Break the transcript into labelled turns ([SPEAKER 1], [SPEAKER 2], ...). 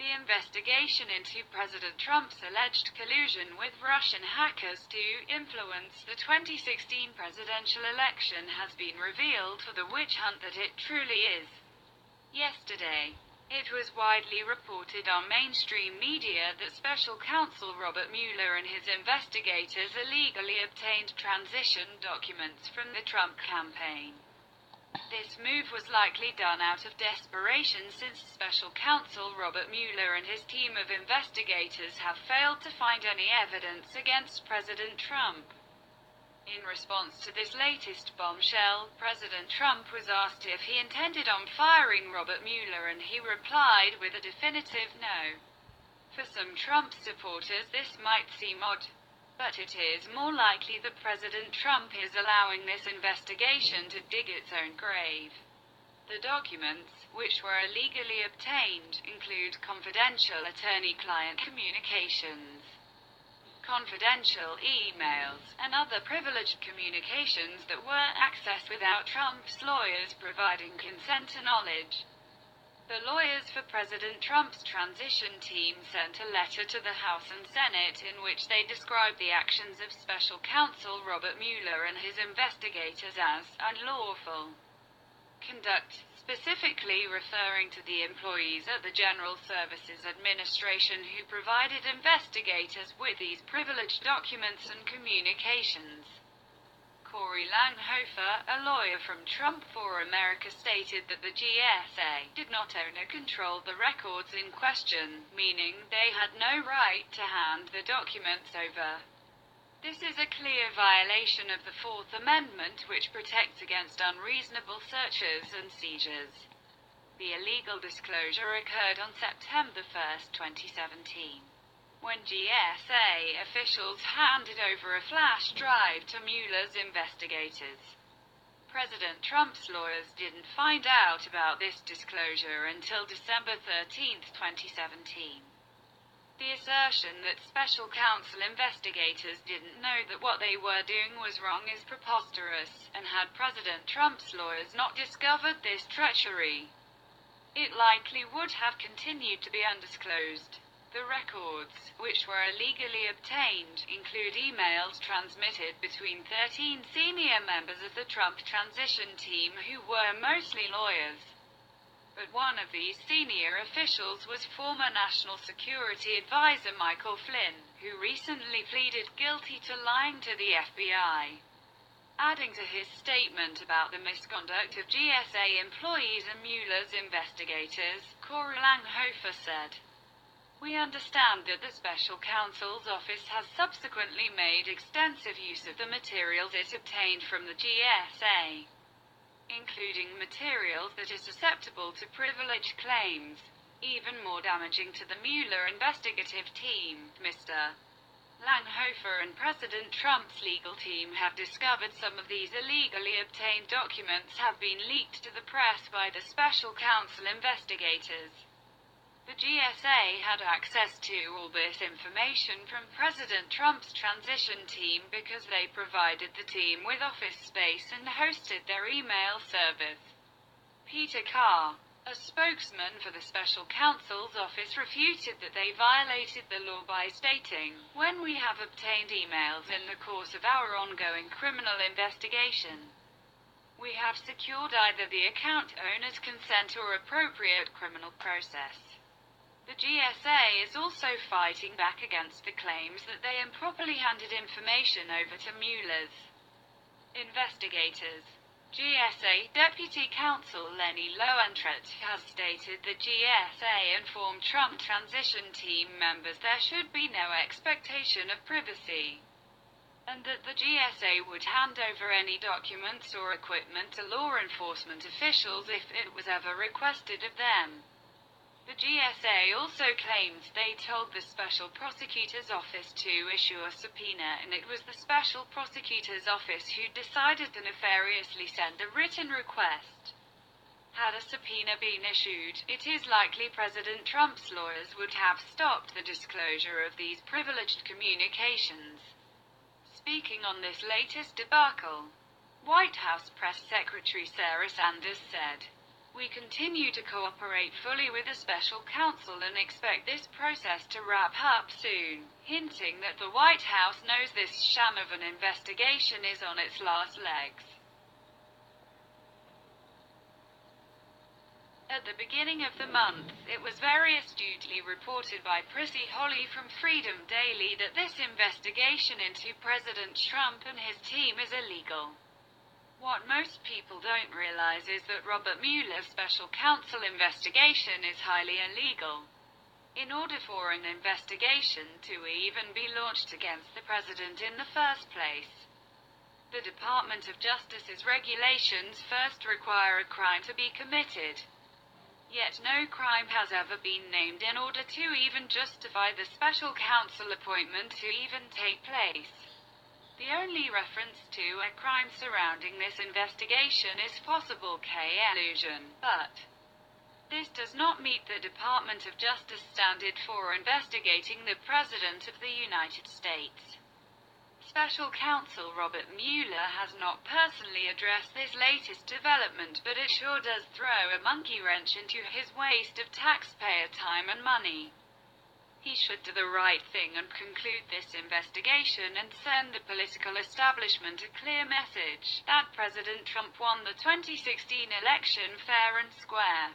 [SPEAKER 1] The investigation into President Trump's alleged collusion with Russian hackers to influence the 2016 presidential election has been revealed for the witch hunt that it truly is. Yesterday, it was widely reported on mainstream media that Special Counsel Robert Mueller and his investigators illegally obtained transition documents from the Trump campaign. This move was likely done out of desperation since Special Counsel Robert Mueller and his team of investigators have failed to find any evidence against President Trump. In response to this latest bombshell, President Trump was asked if he intended on firing Robert Mueller, and he replied with a definitive no. For some Trump supporters this might seem odd, but it is more likely that President Trump is allowing this investigation to dig its own grave. The documents, which were illegally obtained, include confidential attorney-client communications, confidential emails, and other privileged communications that were accessed without Trump's lawyers providing consent or knowledge. The lawyers for President Trump's transition team sent a letter to the House and Senate in which they described the actions of Special Counsel Robert Mueller and his investigators as unlawful conduct, specifically referring to the employees at the General Services Administration who provided investigators with these privileged documents and communications. Corey Langhofer, a lawyer from Trump for America, stated that the GSA did not own or control the records in question, meaning they had no right to hand the documents over. This is a clear violation of the Fourth Amendment, which protects against unreasonable searches and seizures. The illegal disclosure occurred on September 1, 2017. When GSA officials handed over a flash drive to Mueller's investigators. President Trump's lawyers didn't find out about this disclosure until December 13, 2017. The assertion that Special Counsel investigators didn't know that what they were doing was wrong is preposterous, and had President Trump's lawyers not discovered this treachery, it likely would have continued to be undisclosed. The records, which were illegally obtained, include emails transmitted between 13 senior members of the Trump transition team who were mostly lawyers. But one of these senior officials was former National Security Advisor Michael Flynn, who recently pleaded guilty to lying to the FBI. Adding to his statement about the misconduct of GSA employees and Mueller's investigators, Corey Langhofer said, "We understand that the Special Counsel's office has subsequently made extensive use of the materials it obtained from the GSA, including materials that are susceptible to privilege claims, even more damaging to the Mueller investigative team. Mr. Langhofer and President Trump's legal team have discovered some of these illegally obtained documents have been leaked to the press by the Special Counsel investigators. The GSA had access to all this information from President Trump's transition team because they provided the team with office space and hosted their email service." Peter Carr, a spokesman for the Special Counsel's office, refuted that they violated the law by stating, "When we have obtained emails in the course of our ongoing criminal investigation, we have secured either the account owner's consent or appropriate criminal process." The GSA is also fighting back against the claims that they improperly handed information over to Mueller's investigators. GSA Deputy Counsel Lenny Lowentratt has stated that GSA informed Trump transition team members there should be no expectation of privacy, and that the GSA would hand over any documents or equipment to law enforcement officials if it was ever requested of them. The GSA also claims they told the Special Prosecutor's Office to issue a subpoena, and it was the Special Prosecutor's Office who decided to nefariously send a written request. Had a subpoena been issued, it is likely President Trump's lawyers would have stopped the disclosure of these privileged communications. Speaking on this latest debacle, White House Press Secretary Sarah Sanders said, We continue to cooperate fully with the special counsel and expect this process to wrap up soon, hinting that the White House knows this sham of an investigation is on its last legs. At the beginning of the month, it was very astutely reported by Prissy Holly from Freedom Daily that this investigation into President Trump and his team is illegal. What most people don't realize is that Robert Mueller's special counsel investigation is highly illegal. In order for an investigation to even be launched against the president in the first place, the Department of Justice's regulations first require a crime to be committed. Yet no crime has ever been named in order to even justify the special counsel appointment to even take place. The only reference to a crime surrounding this investigation is possible collusion, but this does not meet the Department of Justice standard for investigating the President of the United States. Special Counsel Robert Mueller has not personally addressed this latest development, but it sure does throw a monkey wrench into his waste of taxpayer time and money. He should do the right thing and conclude this investigation and send the political establishment a clear message that President Trump won the 2016 election fair and square.